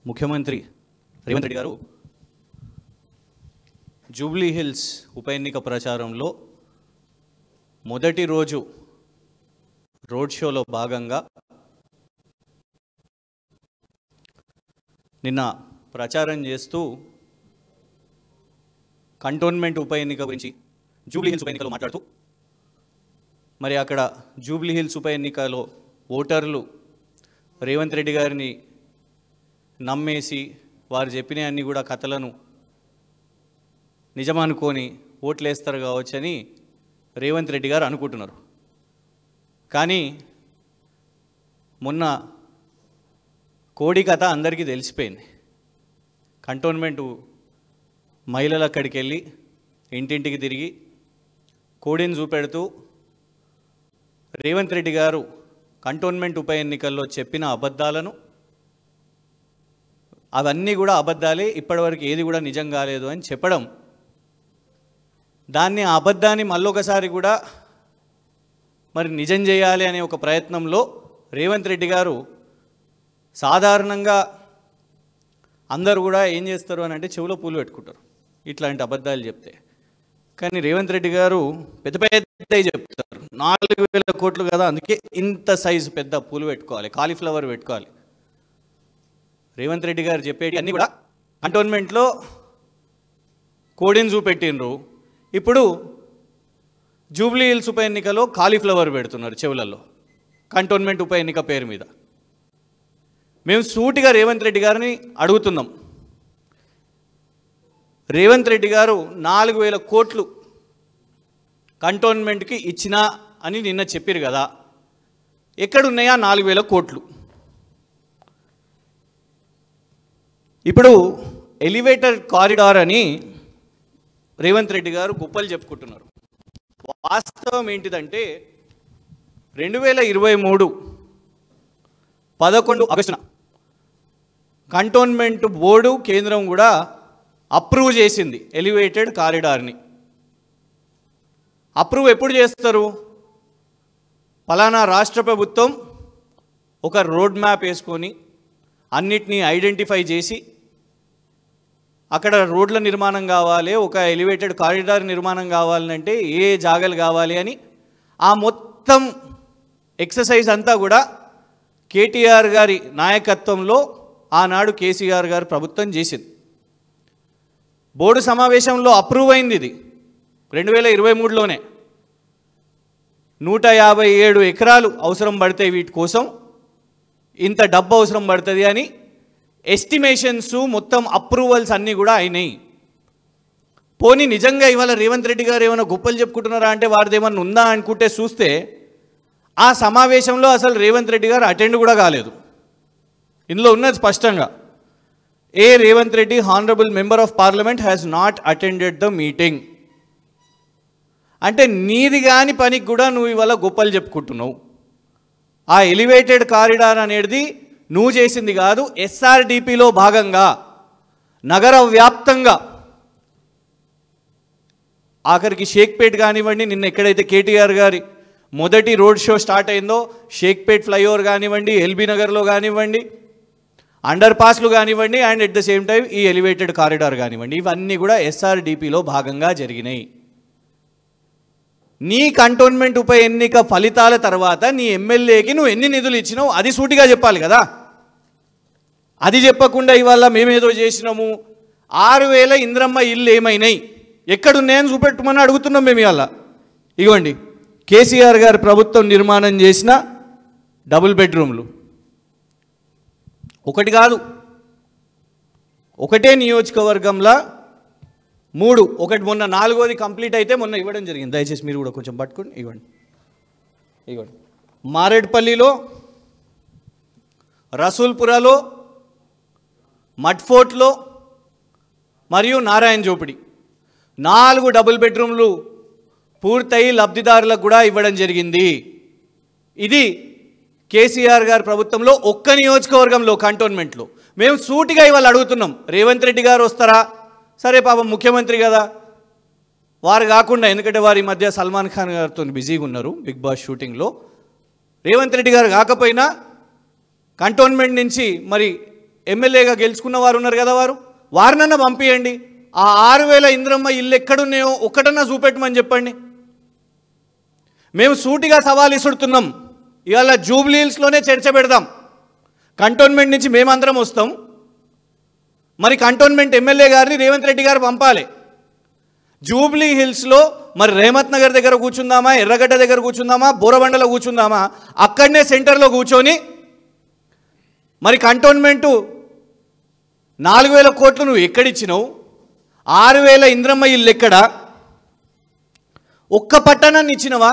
ముఖ్యమంత్రి రేవంత్ రెడ్డి గారు Jubilee hills ఉప ఎన్నిక ప్రచారంలో మొదటి రోజు రోడ్ షోలో భాగంగా నిన్న ప్రచారం చేస్తూ కంటోన్మెంట్ ఉప ఎన్నిక గురించి జూబ్లీ హిల్స్ ఉప ఎన్నికలో మాట్లాడుతూ మరి అక్కడ జూబ్లీ హిల్స్ ఉప ఎన్నికలో ఓటర్లు రేవంత్ రెడ్డి గారిని నమ్మేసి వారు చెప్పిన అన్ని కూడా కథలను నిజమనుకొని ఓట్లేస్తారు కావచ్చని రేవంత్ రెడ్డి గారు అనుకుంటున్నారు. కానీ మొన్న కోడి కథ అందరికీ తెలిసిపోయింది. కంటోన్మెంట్ మహిళలు అక్కడికి వెళ్ళి ఇంటింటికి తిరిగి కోడిని చూపెడుతూ రేవంత్ రెడ్డి గారు కంటోన్మెంట్ ఉప ఎన్నికల్లో చెప్పిన అబద్ధాలను అవన్నీ కూడా అబద్ధాలే, ఇప్పటివరకు ఏది కూడా నిజం కాలేదు అని చెప్పడం, దాన్ని ఆ అబద్ధాన్ని మళ్ళొకసారి కూడా మరి నిజం చేయాలి అనే ఒక ప్రయత్నంలో రేవంత్ రెడ్డి గారు సాధారణంగా అందరూ కూడా ఏం చేస్తారు అని అంటే చెవిలో పూలు పెట్టుకుంటారు ఇట్లాంటి అబద్ధాలు చెప్తే. కానీ రేవంత్ రెడ్డి గారు పెద్ద పెద్ద చెప్తారు. 4,000 కోట్లు కదా, అందుకే ఇంత సైజు పెద్ద పూలు పెట్టుకోవాలి, కాలీఫ్లవర్ పెట్టుకోవాలి. రేవంత్ రెడ్డి గారు చెప్పేటి అన్నీ కూడా కంటోన్మెంట్లో కోడిని చూపెట్టినరు, ఇప్పుడు జూబ్లీ హిల్స్ ఉప ఎన్నికలో కాలీఫ్లవర్ పెడుతున్నారు చెవులలో కంటోన్మెంట్ ఉప ఎన్నిక పేరు మీద. మేము సూటిగా రేవంత్ రెడ్డి గారిని అడుగుతున్నాం, రేవంత్ రెడ్డి గారు 4,000 కోట్లు కంటోన్మెంట్కి ఇచ్చినా అని నిన్న చెప్పారు కదా, ఎక్కడున్నాయా 4,000 కోట్లు? ఇప్పుడు ఎలివేటర్ కారిడార్ అని రేవంత్ రెడ్డి గారు గొప్పలు చెప్పుకుంటున్నారు. వాస్తవం ఏంటిదంటే 2023 11 ఆగస్టున కంటోన్మెంట్ బోర్డు కేంద్రం కూడా అప్రూవ్ చేసింది ఎలివేటెడ్ కారిడార్ని. అప్రూవ్ ఎప్పుడు చేస్తారు? ఫలానా రాష్ట్ర ప్రభుత్వం ఒక రోడ్ మ్యాప్ వేసుకొని అన్నిటినీ ఐడెంటిఫై చేసి అక్కడ రోడ్ల నిర్మాణం కావాలి, ఒక ఎలివేటెడ్ కారిడార్ నిర్మాణం కావాలంటే ఏ జాగాలు కావాలి అని ఆ మొత్తం ఎక్సర్సైజ్ అంతా కూడా కేటీఆర్ గారి నాయకత్వంలో ఆనాడు కేసీఆర్ గారు ప్రభుత్వం చేసింది. బోర్డు సమావేశంలో అప్రూవ్ అయింది. ఇది 2023లోనే 157 ఎకరాలు అవసరం పడతాయి, వీటి కోసం ఇంత డబ్బు అవసరం పడుతుంది అని ఎస్టిమేషన్స్ మొత్తం అప్రూవల్స్ అన్నీ కూడా అయినాయి. పోనీ నిజంగా ఇవాళ రేవంత్ రెడ్డి గారు ఏమైనా గొప్పలు చెప్పుకుంటున్నారా అంటే వారిది ఏమన్నా ఉందా అనుకుంటే చూస్తే ఆ సమావేశంలో అసలు రేవంత్ రెడ్డి గారు అటెండ్ కూడా కాలేదు. ఇందులో ఉన్నది స్పష్టంగా, A Revanth Reddy honourable member of parliament has not attended the meeting. అంటే నీది కాని పనికి కూడా నువ్వు ఇవాళ గొప్పలు చెప్పుకుంటున్నావు. ఆ ఎలివేటెడ్ కారిడార్ అనేది నువ్వు చేసింది కాదు, ఎస్ఆర్డిపిలో భాగంగా నగర వ్యాప్తంగా ఆఖరికి షేక్పేట్ కానివ్వండి, నిన్న ఎక్కడైతే కేటీఆర్ గారి మొదటి రోడ్ షో స్టార్ట్ అయిందో షేక్పేట్ ఫ్లైఓవర్ కానివ్వండి, ఎల్బీ నగర్లో కానివ్వండి, అండర్ పాస్లు కానివ్వండి, and at the same time ఈ ఎలివేటెడ్ కారిడార్ కానివ్వండి, ఇవన్నీ కూడా ఎస్ఆర్డిపిలో భాగంగా జరిగినాయి. నీ కంటోన్మెంట్ ఉప ఎన్నిక ఫలితాల తర్వాత నీ ఎమ్మెల్యేకి నువ్వు ఎన్ని నిధులు ఇచ్చినావు అది సూటిగా చెప్పాలి కదా. అది చెప్పకుండా ఇవాళ మేమేదో చేసినాము, 6,000 ఇంద్రమ్మ ఇల్లు ఏమైనాయి, ఎక్కడున్నాయని చూపెట్టమని అడుగుతున్నాం మేము ఇవాళ. ఇవ్వండి, కేసీఆర్ గారి ప్రభుత్వం నిర్మాణం చేసిన డబుల్ బెడ్రూమ్లు ఒకటి కాదు, ఒకటే నియోజకవర్గంలో 3, ఒకటి మొన్న 4వది కంప్లీట్ అయితే మొన్న ఇవ్వడం జరిగింది. దయచేసి మీరు కూడా కొంచెం పట్టుకోండి, ఇవ్వండి. మారేడ్పల్లిలో, రసూల్పురాలో, మడ్ఫోర్ట్లో మరియు నారాయణ జోపిడి 4 డబుల్ బెడ్రూమ్లు పూర్తయి లబ్ధిదారులకు కూడా ఇవ్వడం జరిగింది. ఇది కేసీఆర్ గారి ప్రభుత్వంలో ఒక్క నియోజకవర్గంలో కంటోన్మెంట్లో. మేము సూటిగా ఇవాళ అడుగుతున్నాం, రేవంత్ రెడ్డి గారు వస్తారా? సరే పాపం ముఖ్యమంత్రి కదా, వారు కాకుండా, ఎందుకంటే వారి మధ్య సల్మాన్ ఖాన్ గారితో బిజీగా ఉన్నారు బిగ్ బాస్ షూటింగ్లో, రేవంత్ రెడ్డి గారు కాకపోయినా కంటోన్మెంట్ నుంచి మరి ఎమ్మెల్యేగా గెలుచుకున్న వారు ఉన్నారు కదా, వారినన్నా పంపించండి. ఆ 6000 ఇంద్రమ్మ ఇల్లు ఎక్కడున్నాయో ఒక్కటన్నా చూపెట్టమని చెప్పండి. మేము సూటిగా సవాల్ ఇస్తున్నాం. ఇవాళ జూబ్లీ హిల్స్లోనే చర్చ పెడదాం. కంటోన్మెంట్ నుంచి మేమందరం వస్తాం. మరి కంటోన్మెంట్ ఎమ్మెల్యే గారిని రేవంత్ రెడ్డి గారు పంపాలి. జూబ్లీ హిల్స్లో మరి రేమత్ నగర్ దగ్గర కూర్చుందామా, ఎర్రగడ్డ దగ్గర కూర్చుందామా, బోరబండలో కూర్చుందామా, అక్కడనే సెంటర్లో కూర్చొని మరి కంటోన్మెంటు 4000 కోట్లు నువ్వు ఎక్కడిచ్చినావు, 6000 ఇంద్రమ్మ ఇల్లు ఎక్కడ, ఒక్క పట్టానాన్ని ఇచ్చినవా?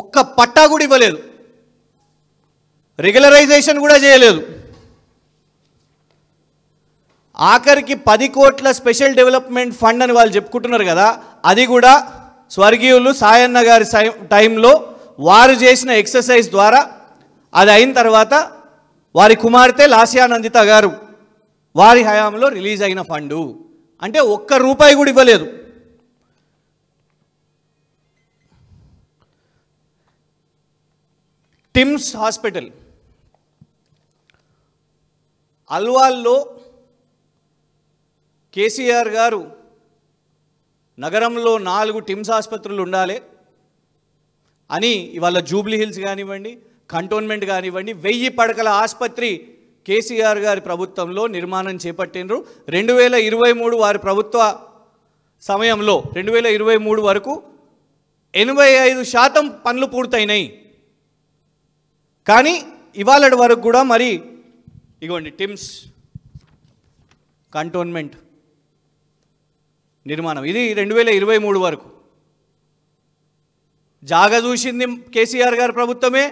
ఒక్క పట్టా కూడా ఇవ్వలేదు, రెగ్యులరైజేషన్ కూడా చేయలేదు. ఆఖరికి 10 కోట్ల స్పెషల్ డెవలప్మెంట్ ఫండ్ అని వాళ్ళు చెప్పుకుంటున్నారు కదా, అది కూడా స్వర్గీయులు సాయన్న గారి టైంలో వారు చేసిన ఎక్సర్సైజ్ ద్వారా అది అయిన తర్వాత వారి కుమార్తె లాస్యానందిత గారు వారి హయాంలో రిలీజ్ అయిన ఫండు. అంటే ఒక్క రూపాయి కూడా ఇవ్వలేదు. టిమ్స్ హాస్పిటల్ అల్వాల్లో కేసీఆర్ గారు నగరంలో 4 టిమ్స్ ఆసుపత్రులు ఉండాలి అని ఇవాళ జూబ్లీ హిల్స్ కానివ్వండి, కంటోన్మెంట్ కానివ్వండి, 1000 పడకల ఆసుపత్రి కేసీఆర్ గారి ప్రభుత్వంలో నిర్మాణం చేపట్టినరు. 2023 వారి ప్రభుత్వ సమయంలో 2023 వరకు 85% పనులు పూర్తయినాయి. కానీ ఇవాళ వరకు కూడా మరి ఇగోండి టిమ్స్ కంటోన్మెంట్ నిర్మాణం ఇది 2023 వరకు. జాగా చూసింది కేసీఆర్ గారి ప్రభుత్వమే,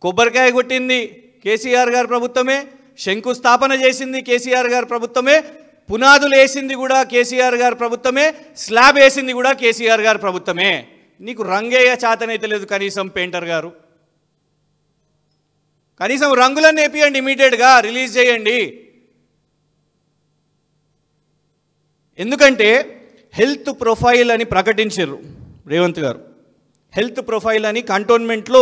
కొబ్బరికాయ కొట్టింది కేసీఆర్ గారి ప్రభుత్వమే, శంకుస్థాపన చేసింది కేసీఆర్ గారి ప్రభుత్వమే, పునాదులు వేసింది కూడా కేసీఆర్ గారి ప్రభుత్వమే, స్లాబ్ వేసింది కూడా కేసీఆర్ గారి ప్రభుత్వమే. నీకు రంగేయ చేతనైతే లేదు కనీసం పెయింటర్ గారు, కనీసం రంగులన్నీ వేపియండి, ఇమీడియట్గా రిలీజ్ చేయండి. ఎందుకంటే హెల్త్ ప్రొఫైల్ అని ప్రకటించారు రేవంత్ గారు. హెల్త్ ప్రొఫైల్ అని కంటోన్మెంట్లో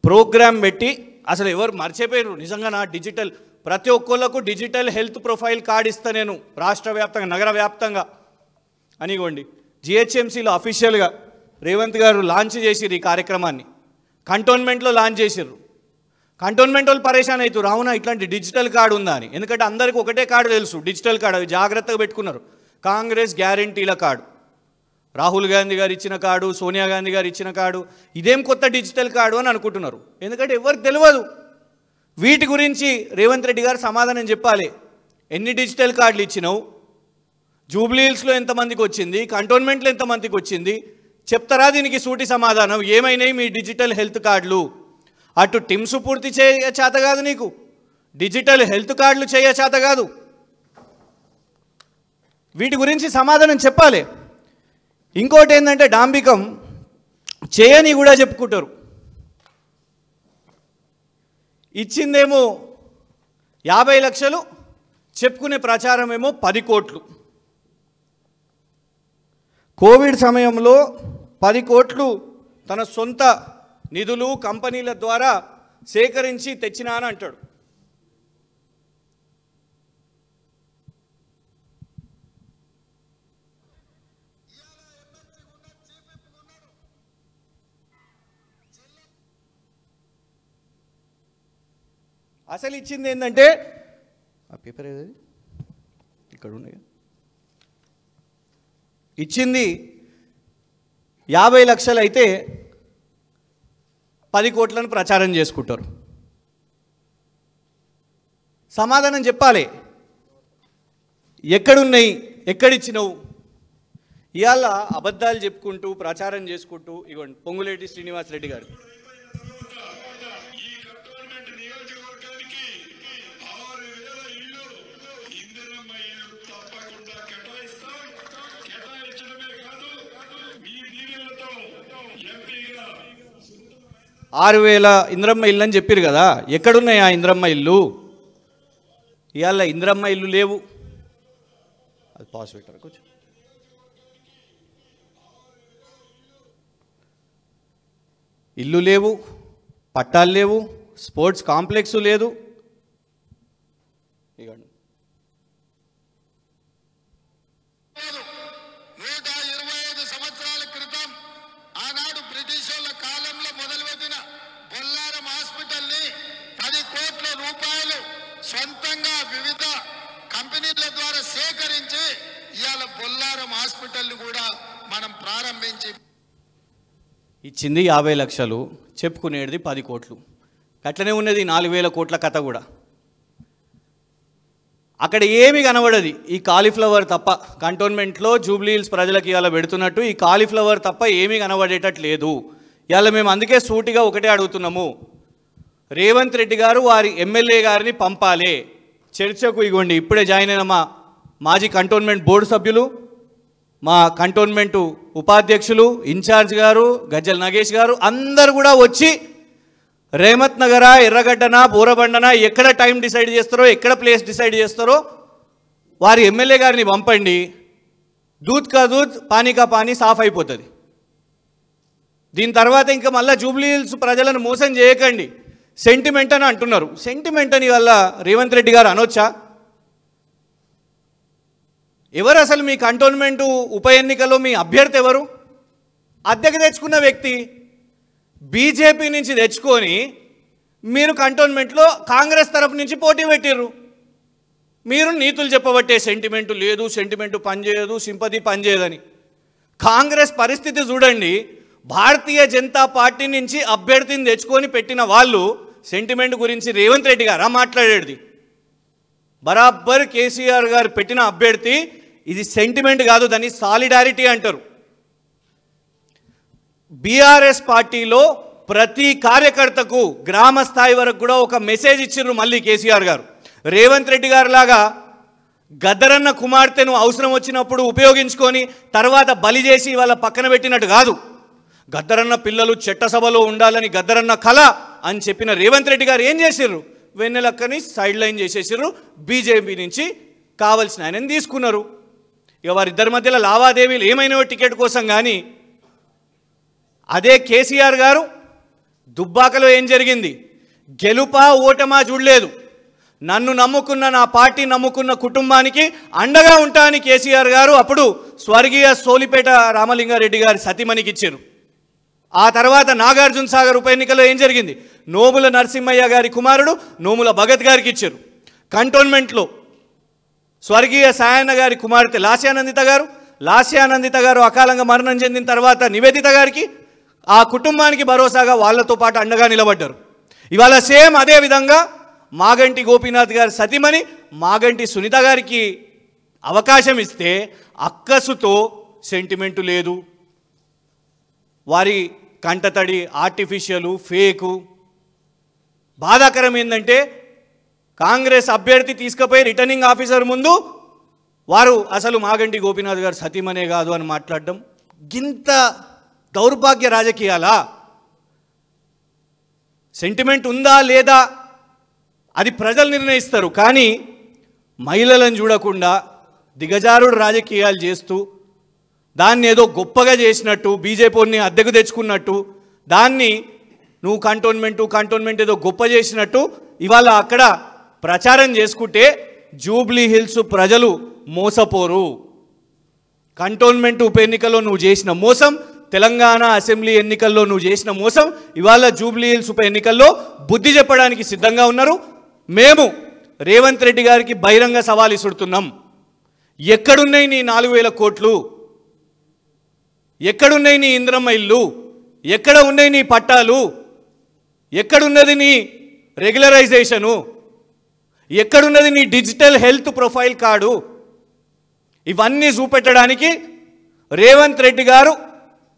ప్రోగ్రామ్ పెట్టి అసలు ఎవరు మర్చిపోయారు నిజంగా. నా డిజిటల్ ప్రతి ఒక్కళ్ళకు డిజిటల్ హెల్త్ ప్రొఫైల్ కార్డు ఇస్తా నేను రాష్ట్ర వ్యాప్తంగా నగర వ్యాప్తంగా అనిగోండి. జిహెచ్ఎంసీలో అఫీషియల్గా రేవంత్ గారు లాంచ్ చేసిర్రు ఈ కార్యక్రమాన్ని, కంటోన్మెంట్లో లాంచ్ చేసిర్రు. కంటోన్మెంట్ వాళ్ళు పరేషాన్ అవుతారు, అవునా ఇట్లాంటి డిజిటల్ కార్డు ఉందా అని. ఎందుకంటే అందరికీ ఒకటే కార్డు తెలుసు, డిజిటల్ కార్డు. అవి జాగ్రత్తగా పెట్టుకున్నారు. కాంగ్రెస్ గ్యారంటీల కార్డు, రాహుల్ గాంధీ గారు ఇచ్చిన కార్డు, సోనియా గాంధీ గారు ఇచ్చిన కార్డు, ఇదేం కొత్త డిజిటల్ కార్డు అని అనుకుంటున్నారు. ఎందుకంటే ఎవరికి తెలియదు. వీటి గురించి రేవంత్ రెడ్డి గారు సమాధానం చెప్పాలి. ఎన్ని డిజిటల్ కార్డులు ఇచ్చినావు, జూబ్లీ హిల్స్లో ఎంతమందికి వచ్చింది, కంటోన్మెంట్లో ఎంతమందికి వచ్చింది చెప్తారా? దీనికి సూటి సమాధానం. ఏమైనాయి మీ డిజిటల్ హెల్త్ కార్డులు? అటు టిమ్స్ పూర్తి చేయ చేత కాదు, నీకు డిజిటల్ హెల్త్ కార్డులు చేయ చేత కాదు. వీటి గురించి సమాధానం చెప్పాలి. ఇంకోటి ఏంటంటే డాంబికం చేయని కూడా చెప్పుకుంటారు. ఇచ్చిందేమో 50 లక్షలు, చెప్పుకునే ప్రచారం ఏమో 10 కోట్లు. కోవిడ్ సమయంలో 10 కోట్లు తన సొంత నిధులు కంపెనీల ద్వారా సేకరించి తెచ్చినాని అంటాడు. అసలు ఇచ్చింది ఏంటంటే ఆ పేపర్ ఏది ఇక్కడ ఉన్నాయి, ఇచ్చింది 50 లక్షలు అయితే 10 కోట్లను ప్రచారం చేసుకుంటారు. సమాధానం చెప్పాలి. ఎక్కడున్నాయి, ఎక్కడిచ్చినావు? ఇవాళ అబద్ధాలు చెప్పుకుంటూ ప్రచారం చేసుకుంటూ ఇవ్వండి పొంగులేటి శ్రీనివాసరెడ్డి గారు ఆరు వేల ఇంద్రమ్మ ఇల్లు అని చెప్పారు కదా, ఎక్కడున్నాయి ఆ ఇంద్రమ్మ ఇల్లు? ఇవాళ ఇంద్రమ్మ ఇల్లు లేవు. అది పాస్ పెట్టారు కొంచెం. ఇల్లు లేవు, పట్టాలు లేవు, స్పోర్ట్స్ కాంప్లెక్స్ లేదు, కోట్ల రూపాయలు సొంతంగా వివిధ కంపెనీల ద్వారా సేకరించి ఇవాళ బొల్లారం హాస్పిటల్ కూడా మనం ప్రారంభించి ఇచ్చింది 50 లక్షలు, చెప్పుకునేది 10 కోట్లు. అట్లనే ఉన్నది 4000 కోట్ల కథ కూడా. అక్కడ ఏమి కనబడది, ఈ కాలీఫ్లవర్ తప్ప. కంటోన్మెంట్లో జూబ్లీ హిల్స్ ప్రజలకు ఇవాళ పెడుతున్నట్టు ఈ కాలీఫ్లవర్ తప్ప ఏమీ కనబడేటట్లేదు. ఇవాళ మేము అందుకే సూటిగా ఒకటే అడుగుతున్నాము, రేవంత్ రెడ్డి గారు వారి ఎమ్మెల్యే గారిని పంపాలి చర్చకు. ఇగోండి ఇప్పుడే జాయిన్ అయిన మా మాజీ కంటోన్మెంట్ బోర్డు సభ్యులు, మా కంటోన్మెంటు ఉపాధ్యక్షులు, ఇన్ఛార్జ్ గారు, గజ్జల నగేష్ గారు అందరు కూడా వచ్చి రేమత్ నగరా, ఎర్రగడ్డనా, బోరబండనా, ఎక్కడ టైం డిసైడ్ చేస్తారో, ఎక్కడ ప్లేస్ డిసైడ్ చేస్తారో వారి ఎమ్మెల్యే గారిని పంపండి. దూద్ కా దూద్, పానీ కా పానీ సాఫ్ అయిపోతుంది. దీని తర్వాత ఇంకా మళ్ళీ జూబ్లీ హిల్స్ ప్రజలను మోసం చేయకండి. సెంటిమెంట్ అని అంటున్నారు. సెంటిమెంట్ అని వల్ల రేవంత్ రెడ్డి గారు అనొచ్చా? ఎవరు అసలు మీ కంటోన్మెంటు ఉప ఎన్నికలో మీ అభ్యర్థి ఎవరు? అద్దెకు తెచ్చుకున్న వ్యక్తి. బీజేపీ నుంచి తెచ్చుకొని మీరు కంటోన్మెంట్లో కాంగ్రెస్ తరఫు నుంచి పోటీ పెట్టిర్రు. మీరు నీతులు చెప్పబట్టే సెంటిమెంటు లేదు, సెంటిమెంటు పనిచేయదు, సింపతి పనిచేయదని. కాంగ్రెస్ పరిస్థితి చూడండి. భారతీయ జనతా పార్టీ నుంచి అభ్యర్థిని తెచ్చుకొని పెట్టిన వాళ్ళు సెంటిమెంట్ గురించి రేవంత్ రెడ్డి గారా మాట్లాడేది? బరాబర్ కేసీఆర్ గారు పెట్టిన అభ్యర్థి. ఇది సెంటిమెంట్ కాదు, దాన్ని సాలిడారిటీ అంటారు. బీఆర్ఎస్ పార్టీలో ప్రతి కార్యకర్తకు గ్రామ స్థాయి వరకు కూడా ఒక మెసేజ్ ఇచ్చిర్రు మళ్ళీ కేసీఆర్ గారు. రేవంత్ రెడ్డి గారు లాగా గద్దరన్న కుమార్తెను అవసరం వచ్చినప్పుడు ఉపయోగించుకొని తర్వాత బలి చేసి వాళ్ళ పక్కన పెట్టినట్టు కాదు. గద్దరన్న పిల్లలు చట్టసభలో ఉండాలని గద్దరన్న కళ అని చెప్పిన రేవంత్ రెడ్డి గారు ఏం చేసిర్రు? వెన్నెలక్కని సైడ్ లైన్ చేసేసారు. బీజేపీ నుంచి కావాల్సిన ఆయనని తీసుకున్నారు. ఇక వారిద్దరి మధ్యలో లావాదేవీలు ఏమైనా టికెట్ కోసం. కానీ అదే కేసీఆర్ గారు దుబ్బాకలో ఏం జరిగింది? గెలుపా ఓటమా చూడలేదు. నన్ను నమ్ముకున్న, నా పార్టీ నమ్ముకున్న కుటుంబానికి అండగా ఉంటా అని కేసీఆర్ గారు అప్పుడు స్వర్గీయ సోలిపేట రామలింగారెడ్డి గారి సతీమణికి ఇచ్చారు. ఆ తర్వాత నాగార్జున సాగర్ ఉప ఎన్నికలో ఏం జరిగింది? నోముల నరసింహయ్య గారి కుమారుడు నోముల భగత్ గారికి ఇచ్చారు. కంటోన్మెంట్లో స్వర్గీయ సాయన్న గారి కుమార్తె లాస్యానందిత గారు అకాలంగా మరణం చెందిన తర్వాత నివేదిత గారికి, ఆ కుటుంబానికి భరోసాగా వాళ్ళతో పాటు అండగా నిలబడ్డారు. ఇవాళ సేమ్ అదే విధంగా మాగంటి గోపీనాథ్ గారి సతీమణి మాగంటి సునీత గారికి అవకాశం ఇస్తే అక్కసుతో సెంటిమెంటు లేదు. వారి కంటతడి ఆర్టిఫిషియలు, ఫేకు. బాధాకరం ఏంటంటే కాంగ్రెస్ అభ్యర్థి తీసుకుపోయి రిటర్నింగ్ ఆఫీసర్ ముందు వారు అసలు మాగంటి గోపీనాథ్ గారు సతీమనే కాదు అని మాట్లాడడం గింత దౌర్భాగ్య రాజకీయాలా? సెంటిమెంట్ ఉందా లేదా అది ప్రజలు నిర్ణయిస్తారు. కానీ మహిళలను చూడకుండా దిగజారుడు రాజకీయాలు చేస్తూ దాన్ని ఏదో గొప్పగా చేసినట్టు, బీజేపీని అద్దెకు తెచ్చుకున్నట్టు, దాన్ని నువ్వు కంటోన్మెంట్ ఏదో గొప్ప చేసినట్టు ఇవాళ అక్కడ ప్రచారం చేసుకుంటే జూబ్లీ హిల్స్ ప్రజలు మోసపోరు. కంటోన్మెంట్ ఉప ఎన్నికల్లో నువ్వు చేసిన మోసం, తెలంగాణ అసెంబ్లీ ఎన్నికల్లో నువ్వు చేసిన మోసం ఇవాళ జూబ్లీ హిల్స్ ఉప ఎన్నికల్లో బుద్ధి చెప్పడానికి సిద్ధంగా ఉన్నారు. మేము రేవంత్ రెడ్డి గారికి బహిరంగ సవాల్ ఇస్తున్నాం. ఎక్కడున్నాయి నీ 4000 కోట్లు? ఎక్కడున్నాయి నీ ఇంద్రమ్మ ఇల్లు? ఎక్కడ ఉన్నాయి నీ పట్టాలు? ఎక్కడున్నది నీ రెగ్యులరైజేషను? ఎక్కడున్నది నీ డిజిటల్ హెల్త్ ప్రొఫైల్ కార్డు? ఇవన్నీ చూపెట్టడానికి రేవంత్ రెడ్డి గారు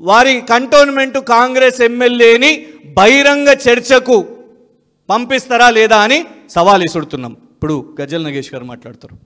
వారి కంటోన్మెంట్ కాంగ్రెస్ ఎమ్మెల్యేని బహిరంగ చర్చకు పంపిస్తారా లేదా అని సవాల్ ఇస్తున్నాం. ఇప్పుడు గజ్జల నగేష్ గారు మాట్లాడతారు.